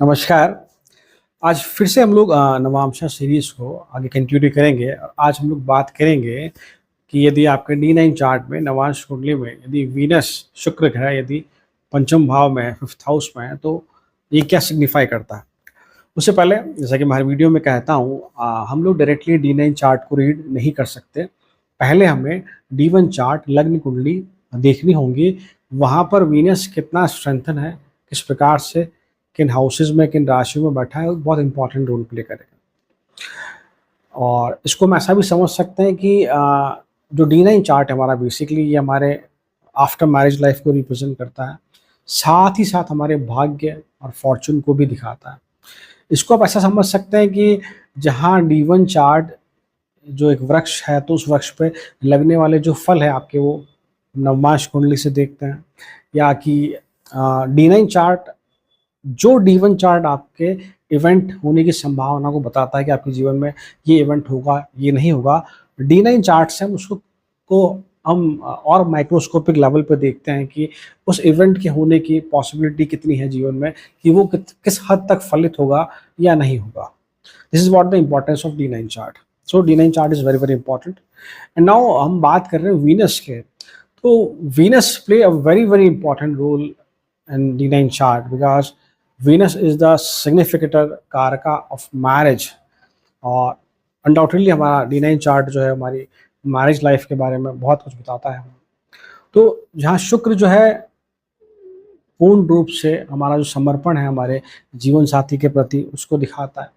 नमस्कार। आज फिर से हम लोग नवांशा सीरीज़ को आगे कंटिन्यू करेंगे और आज हम लोग बात करेंगे कि यदि आपके डी9 चार्ट में नवांश कुंडली में यदि वीनस शुक्र ग्रह यदि पंचम भाव में है, 5th हाउस में है, तो ये क्या सिग्निफाई करता है? उससे पहले जैसा कि मैं हर वीडियो में कहता हूँ, हम लोग डायरेक्टली डी9 चार्ट को रीड नहीं कर सकते। पहले हमें डी1 चार्ट लग्न कुंडली देखनी होंगी। वहाँ पर वीनस कितना स्ट्रेंथन है, किस प्रकार से, किन हाउसेज में, किन राशियों में बैठा है, वो बहुत इंपॉर्टेंट रोल प्ले करेगा। और इसको हम ऐसा भी समझ सकते हैं कि जो डी9 चार्ट है हमारा, बेसिकली ये हमारे आफ्टर मैरिज लाइफ को रिप्रेजेंट करता है, साथ ही साथ हमारे भाग्य और फॉर्चून को भी दिखाता है। इसको आप ऐसा समझ सकते हैं कि जहाँ डी1 चार्ट जो एक वृक्ष है, तो उस वृक्ष पे लगने वाले जो फल है आपके, वो नवमांश कुंडली से देखते हैं। या कि डी9 चार्ट, जो डी1 चार्ट आपके इवेंट होने की संभावना को बताता है कि आपके जीवन में ये इवेंट होगा, ये नहीं होगा। डी9 चार्ट से हम उसको को हम और माइक्रोस्कोपिक लेवल पे देखते हैं कि उस इवेंट के होने की पॉसिबिलिटी कितनी है जीवन में, कि वो किस हद तक फलित होगा या नहीं होगा। This is what the importance of D nine chart. So D nine chart is very very important. And now हम बात कर रहे हैं वीनस के। तो Venus play a very very important role in D nine chart because Venus is the significator karaka of marriage. और undoubtedly हमारा D nine chart जो है हमारी मैरिज लाइफ के बारे में बहुत कुछ बताता है। तो जहाँ शुक्र जो है पूर्ण रूप से हमारा जो समर्पण है हमारे जीवन साथी के प्रति, उसको दिखाता है।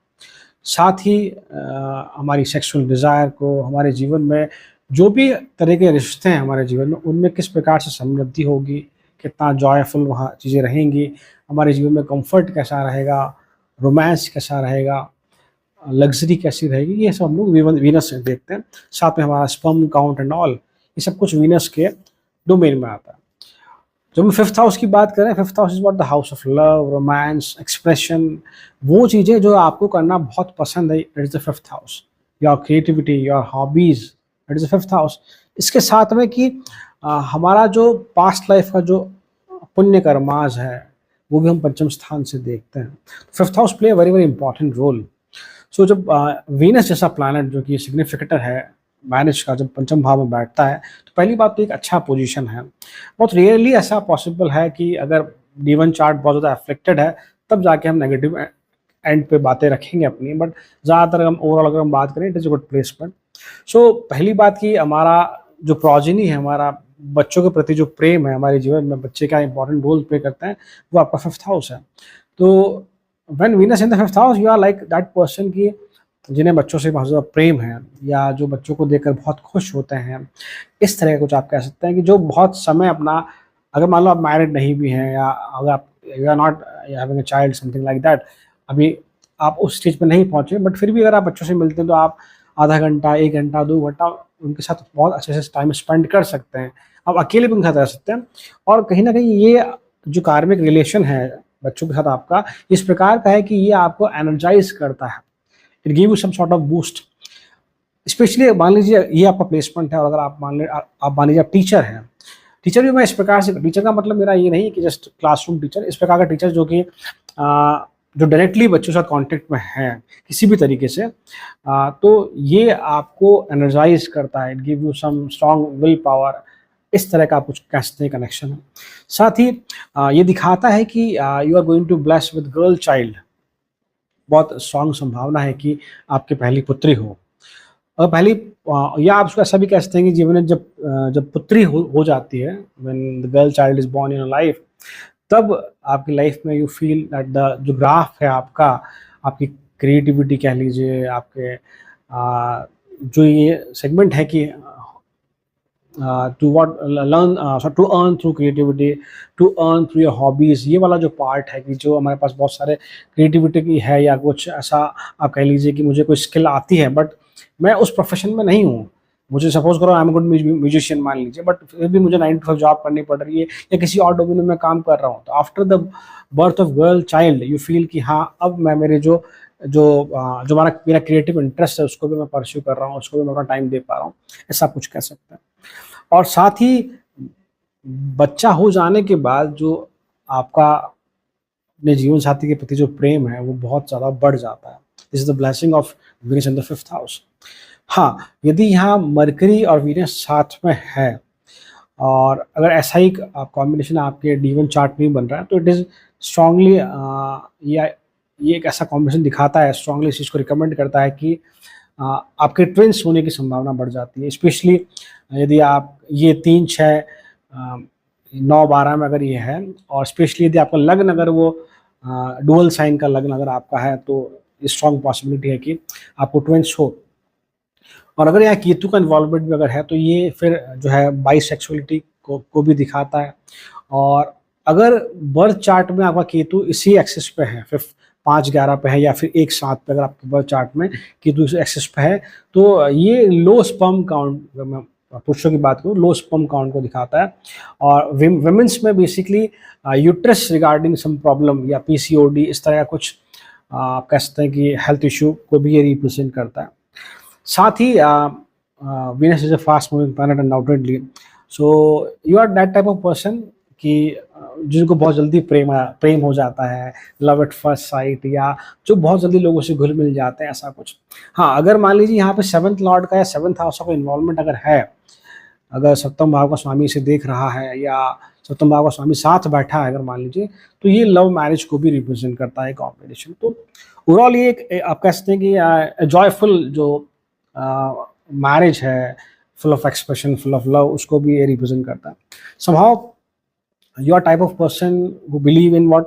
साथ ही हमारी सेक्सुअल डिज़ायर को, हमारे जीवन में जो भी तरह के रिश्ते हैं हमारे जीवन में, उनमें किस प्रकार से समृद्धि होगी, कितना जॉयफुल वहाँ चीज़ें रहेंगी, हमारे जीवन में कंफर्ट कैसा रहेगा, रोमांस कैसा रहेगा, लग्जरी कैसी रहेगी, ये सब हम लोग वीनस से देखते हैं। साथ में हमारा स्पर्म काउंट एंड ऑल, ये सब कुछ वीनस के डोमेन में आता है। जब हम 5th हाउस की बात करें, 5th house is what the house of love, romance, expression, वो चीज़ें जो आपको करना बहुत पसंद है, it is the 5th house. Your creativity, your hobbies, it is the 5th house. इसके साथ में कि हमारा जो पास्ट लाइफ का जो पुण्य कर्माज है, वो भी हम पंचम स्थान से देखते हैं। 5th house play a very very important role. So जब वीनस जैसा प्लैनेट जो कि सिग्निफिकेटर है मैरिज का, जब पंचम भाव में बैठता है, तो पहली बात तो एक अच्छा पोजीशन है। बहुत रेयरली ऐसा पॉसिबल है कि अगर डी1 चार्ट बहुत ज़्यादा अफेक्टेड है, तब जाके हम नेगेटिव एंड पे बातें रखेंगे अपनी। बट ज़्यादातर हम ओवरऑल अगर हम बात करें, it is a good placement. So पहली बात कि हमारा जो प्रोजेनी है, हमारा बच्चों के प्रति जो प्रेम है हमारे जीवन में, बच्चे क्या इंपॉर्टेंट रोल प्ले करते हैं, वो आपका 5th हाउस है। तो when Venus in the 5th house, you are like that person की जिन्हें बच्चों से बहुत ज़्यादा प्रेम है, या जो बच्चों को देखकर बहुत खुश होते हैं। इस तरह का कुछ आप कह सकते हैं कि जो बहुत समय अपना, अगर मान लो आप मैरिड नहीं भी हैं, या अगर आप you are not having a child, something like that, अभी आप उस स्टेज पे नहीं पहुँचे, बट फिर भी अगर आप बच्चों से मिलते हैं, तो आप आधा घंटा, 1 घंटा, 2 घंटा उनके साथ बहुत अच्छे से टाइम स्पेंड कर सकते हैं। आप अकेले भी उनके साथ रह सकते हैं। और कहीं न कहीं ये जो कार्मिक रिलेशन है बच्चों के साथ आपका, इस प्रकार का है कि ये आपको एनर्जाइज़ करता है। It give you some sort of boost. Specially मान लीजिए ये आपका प्लेसमेंट है, और अगर आप मान लीजिए आप टीचर हैं। टीचर भी मैं इस प्रकार से, टीचर का मतलब मेरा ये नहीं कि जस्ट क्लासरूम टीचर, इस प्रकार का टीचर जो कि जो डायरेक्टली बच्चों के साथ कॉन्टेक्ट में है किसी भी तरीके से, तो ये आपको एनर्जाइज करता है। It give you some strong will power. इस तरह का आप कुछ कह सकते हैं कनेक्शन है। साथ ही ये दिखाता है कि you are going to bless with girl child. बहुत स्ट्रॉन्ग संभावना है कि आपकी पहली पुत्री हो। और पहली या आप उसको ऐसा भी कह सकते हैं कि जीवन में जब पुत्री हो जाती है, when the girl child is born in life, तब आपकी लाइफ में यू फील दैट द जो ग्राफ है आपका, आपकी क्रिएटिविटी कह लीजिए, आपके जो ये सेगमेंट है कि to what learn to earn through creativity, to earn through your hobbies, ये वाला जो पार्ट है कि जो हमारे पास बहुत सारे क्रिएटिविटी की है, या कुछ ऐसा आप कह लीजिए कि मुझे कोई स्किल आती है, बट मैं उस प्रोफेशन में नहीं हूँ। मुझे सपोज करो आई एम गुड म्यूजिशियन मान लीजिए, बट फिर भी मुझे 9 to 5 जॉब करनी पड़ रही है, या किसी और डोमेन में मैं काम कर रहा हूँ। तो after the birth of girl child you feel कि हाँ, अब मैं मेरे जो जो जो मेरा क्रिएटिव इंटरेस्ट है, उसको भी मैं परस्यू कर रहा हूँ, उसको भी मैं अपना टाइम दे पा रहा हूँ। ऐसा कुछ कह सकते हैं। और साथ ही बच्चा हो जाने के बाद जो आपका अपने जीवन साथी के प्रति जो प्रेम है वो बहुत ज़्यादा बढ़ जाता है। This is the blessing of Venus in the 5th house. हाँ, यदि यहाँ मरकरी और वीनस साथ में है और अगर ऐसा ही कॉम्बिनेशन आपके D1 चार्ट में बन रहा है तो इट इज़ स्ट्रांगली ये एक ऐसा कॉम्बिनेशन दिखाता है, स्ट्रांगली इस चीज़ को रिकमेंड करता है कि आपके ट्विन्स होने की संभावना बढ़ जाती है। स्पेशली यदि आप ये 3-6 9-12 में अगर ये है, और स्पेशली यदि आपका लग्न अगर वो डुअल साइन का लग्न अगर आपका है तो स्ट्रांग पॉसिबिलिटी है कि आपको ट्विन्स हो। और अगर यहाँ केतु का इन्वॉल्वमेंट भी अगर है तो ये फिर जो है बाइसेक्सुअलिटी को भी दिखाता है। और अगर बर्थ चार्ट में आपका केतु इसी एक्सिस पे है, फिर 5-11 पे है या फिर 1-7 पे अगर आपके बर्थ चार्ट में केतु इस एक्सिस पे है तो ये लो स्पर्म काउंट, अगर मैं पुरुषों की बात करूँ, लो स्पर्म काउंट को दिखाता है। और विमेंस में basically uterus regarding some problem या पीसीओडी इस तरह का कुछ आप कह सकते हैं कि हेल्थ इशू को भी ये रिप्रेजेंट करता है। साथ ही Venus is a fast moving planet undoubtedly, so you are that type of person कि जिनको बहुत जल्दी प्रेम हो जाता है, लव एट फर्स्ट साइट, या जो बहुत जल्दी लोगों से घुल मिल जाते हैं, ऐसा कुछ। हाँ, अगर मान लीजिए यहाँ पे 7th लॉर्ड का या 7th हाउस का इन्वॉल्वमेंट अगर है, अगर सप्तम भाव का स्वामी इसे देख रहा है या सप्तम भाव का स्वामी साथ बैठा है अगर मान लीजिए, तो ये लव मैरिज को भी रिप्रेजेंट करता है कॉम्बिनेशन। तो ओवरऑल ये एक आप कह सकते हैं कि जॉयफुल जो मैरिज है, full of expression, full of love, उसको भी ये रिप्रेजेंट करता है। Somehow you are type of person who believe in what,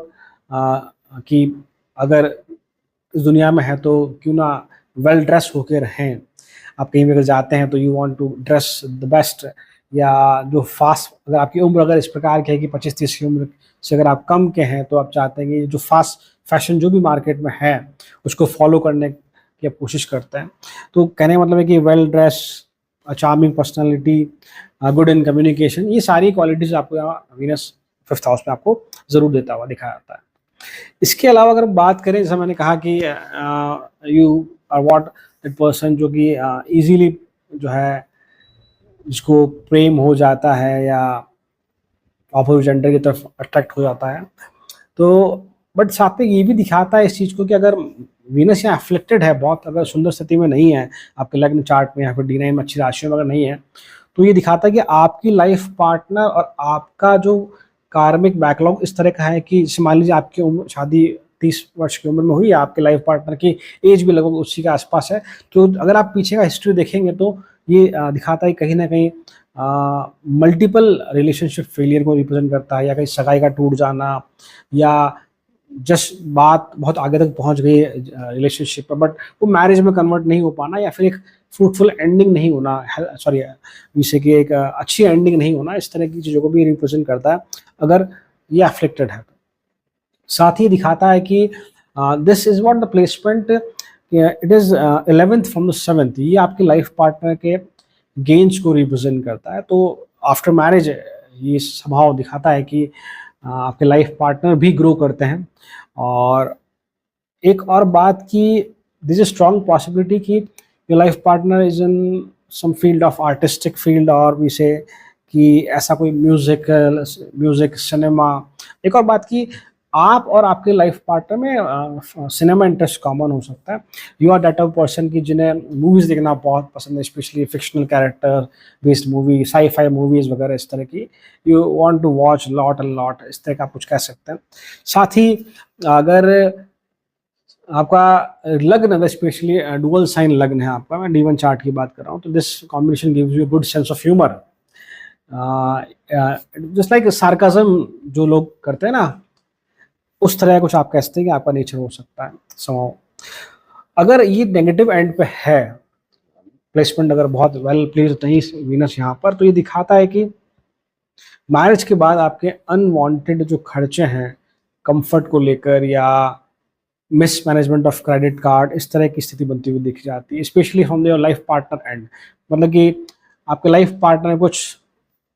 कि अगर इस दुनिया में है तो क्यों ना वेल ड्रेस होकर रहें। आप कहीं भी अगर जाते हैं तो you want to dress the best, या जो फास्ट, अगर आपकी उम्र अगर इस प्रकार की है कि 25-30 की उम्र से अगर आप कम के हैं तो आप चाहते हैं कि जो फास्ट फैशन जो भी मार्केट में है उसको फॉलो करने की आप कोशिश करते हैं। तो कहने का मतलब है कि well dress, charming personality, good in communication, ये सारी क्वालिटीज़ आपको यहाँ वीनस 5th हाउस में आपको ज़रूर देता हुआ दिखाया जाता है। इसके अलावा अगर बात करें, जैसा मैंने कहा कि you are what that person जो कि इजीली जो है जिसको प्रेम हो जाता है या अपोजिट जेंडर की तरफ अट्रैक्ट हो जाता है। तो बट साथ में ये भी दिखाता है इस चीज़ को कि अगर वीनस यहाँ अफ्लिक्टेड है बहुत, अगर सुंदर स्थिति में नहीं है आपके लग्न चार्ट में या फिर D9 में अच्छी राशियों में अगर नहीं है, तो ये दिखाता है कि आपकी लाइफ पार्टनर और आपका जो कार्मिक बैकलॉग इस तरह का है कि जैसे मान लीजिए आपकी उम्र, शादी 30 वर्ष की उम्र में हुई है, आपके लाइफ पार्टनर की एज भी लगभग उसी के आसपास है। तो अगर आप पीछे का हिस्ट्री देखेंगे तो ये दिखाता है कहीं ना कहीं मल्टीपल रिलेशनशिप फेलियर को रिप्रेजेंट करता है, या कहीं सगाई का टूट जाना, या जस्ट बात बहुत आगे तक पहुंच गई रिलेशनशिप पर बट वो मैरिज में कन्वर्ट नहीं हो पाना, या फिर एक फ्रूटफुल एंडिंग नहीं होना, सॉरी जिससे कि एक अच्छी एंडिंग नहीं होना, इस तरह की चीज़ों को भी रिप्रेजेंट करता है अगर ये अफ्लिक्टेड है तो। साथ ही दिखाता है कि this is what the placement, it is 11th from the 7th, ये आपके लाइफ पार्टनर के गेन्स को रिप्रेजेंट करता है। तो आफ्टर मैरिज ये स्वभाव दिखाता है कि आपके लाइफ पार्टनर भी ग्रो करते हैं। और एक और बात कि दिस इज स्ट्रॉन्ग पॉसिबिलिटी कि your life partner is in some field of artistic field, और भी से कि ऐसा कोई म्यूजिक सिनेमा। एक और बात कि आप और आपके लाइफ पार्टनर में सिनेमा इंटरेस्ट कॉमन हो सकता है। You are that of person कि जिन्हें मूवीज़ देखना बहुत पसंद है, specially fictional character based movie, sci-fi movies वगैरह इस तरह की। You want to watch lot and lot, इस तरह का आप कुछ कह सकते हैं। साथ ही अगर आपका लग्न अगर स्पेशली डुअल साइन लग्न है आपका, मैं D1 चार्ट की बात कर रहा हूँ, तो this combination gives you good sense of humour, just like sarcasm जो लोग करते हैं ना, उस तरह कुछ आप कह सकते हैं कि आपका नेचर हो सकता है समाओ। अगर ये नेगेटिव एंड पे है, प्लेसमेंट अगर बहुत वेल प्लेस्ड नहीं वीनस यहाँ पर, तो ये दिखाता है कि मैरिज के बाद आपके अनवांटेड जो खर्चे हैं कंफर्ट को लेकर, या miss management of credit card, इस तरह की स्थिति बनती हुई दिखी जाती है, specially from your life partner and. मतलब कि आपके लाइफ पार्टनर कुछ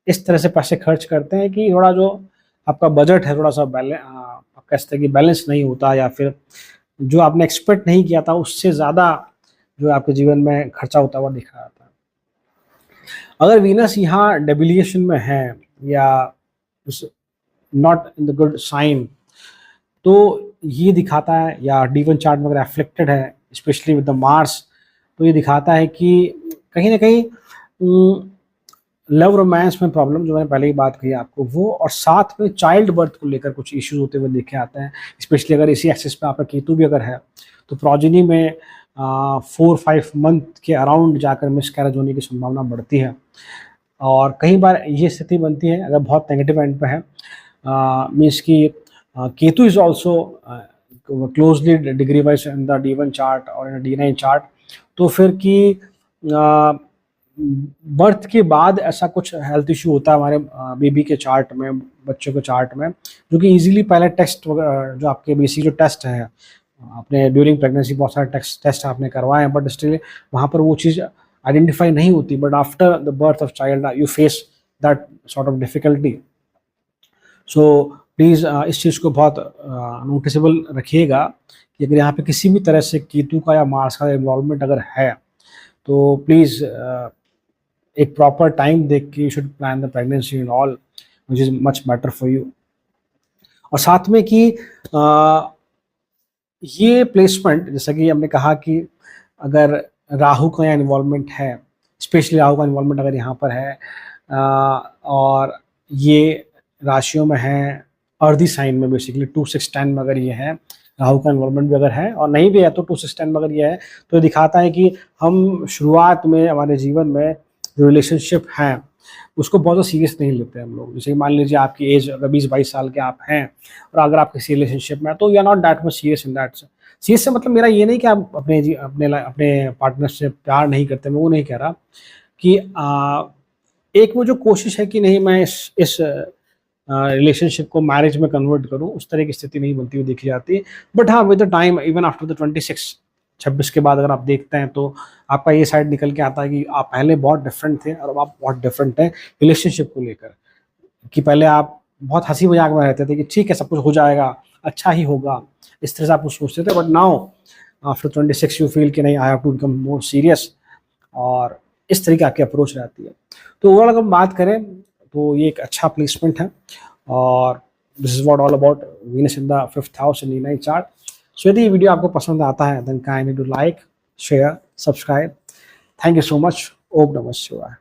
इस तरह से पैसे खर्च करते हैं कि थोड़ा जो आपका बजट है थोड़ा सा आप कह सकते हैं कि बैलेंस नहीं होता, या फिर जो आपने एक्सपेक्ट नहीं किया था उससे ज़्यादा जो आपके जीवन में खर्चा होता हुआ दिखा जाता है। अगर वीनस यहाँ डेबिलिएशन में है या not in the good sign, तो ये दिखाता है, या D1 चार्ट में अगर एफ्लेक्टेड है स्पेशली विद द मार्स, तो ये दिखाता है कि कहीं ना कहीं लव रोमांस में प्रॉब्लम, जो मैंने पहले ही बात कही आपको वो, और साथ में चाइल्ड बर्थ को लेकर कुछ इश्यूज होते हुए देखे आते हैं। स्पेशली अगर इसी एक्सिस पे आपका केतु भी अगर है तो प्रोजेनी में 4-5 मंथ के अराउंड जाकर मिसकैरेज होने की संभावना बढ़ती है। और कई बार ये स्थिति बनती है अगर बहुत नेगेटिव एंड पे है, मीन्स कि Ketu is also closely degree wise in the D1 chart और इन D9 चार्ट, तो फिर कि बर्थ के बाद ऐसा कुछ हेल्थ इशू होता है हमारे बेबी के चार्ट में, बच्चों के चार्ट में, जो कि इजीली पहले टेस्ट जो आपके बेसिक जो टेस्ट है आपने ड्यूरिंग प्रेगनेंसी बहुत सारे टेस्ट आपने करवाए हैं, बट स्टिल वहाँ पर वो चीज़ आइडेंटिफाई नहीं होती। But after the birth of child you face that sort of difficulty. So please इस चीज़ को बहुत नोटिसेबल रखिएगा कि अगर यहाँ पे किसी भी तरह से केतु का या मार्स का इन्वॉल्वमेंट अगर है तो प्लीज़ एक प्रॉपर टाइम देख के you should plan the pregnancy and all, which is much better for you. और साथ में कि ये प्लेसमेंट, जैसा कि हमने कहा कि अगर राहु का यहाँ इन्वॉल्वमेंट है, स्पेशली राहु का इन्वॉल्वमेंट अगर यहाँ पर है और ये राशियों में है, अर्धी साइन में बेसिकली 2-6-10 में अगर ये है, राहु का इन्वॉल्वमेंट भी अगर है, और नहीं भी है तो 2-6-10 में अगर ये है, तो दिखाता है कि हम शुरुआत में हमारे जीवन में जो रिलेशनशिप हैं उसको बहुत ज़्यादा सीरियस नहीं लेते हम लोग। जैसे मान लीजिए आपकी एज अगर 20-22 साल के आप हैं और अगर आप किसी रिलेशनशिप में हैं तो you are not that much serious in that. Serious से मतलब मेरा ये नहीं कि आप अपने पार्टनर से प्यार नहीं करते, मैं वो नहीं कह रहा कि एक वो जो कोशिश है कि नहीं मैं इस रिलेशनशिप को मैरिज में कन्वर्ट करूं, उस तरह की स्थिति नहीं बनती हुई देखी जाती। बट हाँ, with the time even after the 26 के बाद अगर आप देखते हैं तो आपका ये साइड निकल के आता है कि आप पहले बहुत डिफरेंट थे और अब आप बहुत डिफरेंट हैं रिलेशनशिप को लेकर। कि पहले आप बहुत हंसी मजाक में रहते थे कि ठीक है सब कुछ हो जाएगा, अच्छा ही होगा, इस तरह से आप कुछ सोचते थे। But now after 26 you feel कि नहीं, I have to become more serious, और इस तरीके की अप्रोच रहती है। तो ओवरऑल अगर हम बात करें तो ये एक अच्छा प्लेसमेंट है, और this is what all about Venus in the 5th house in D9 chart. सो यदि ये वीडियो आपको पसंद आता है then kindly do like, share, subscribe. Thank you so much. Om नमः शिवाय।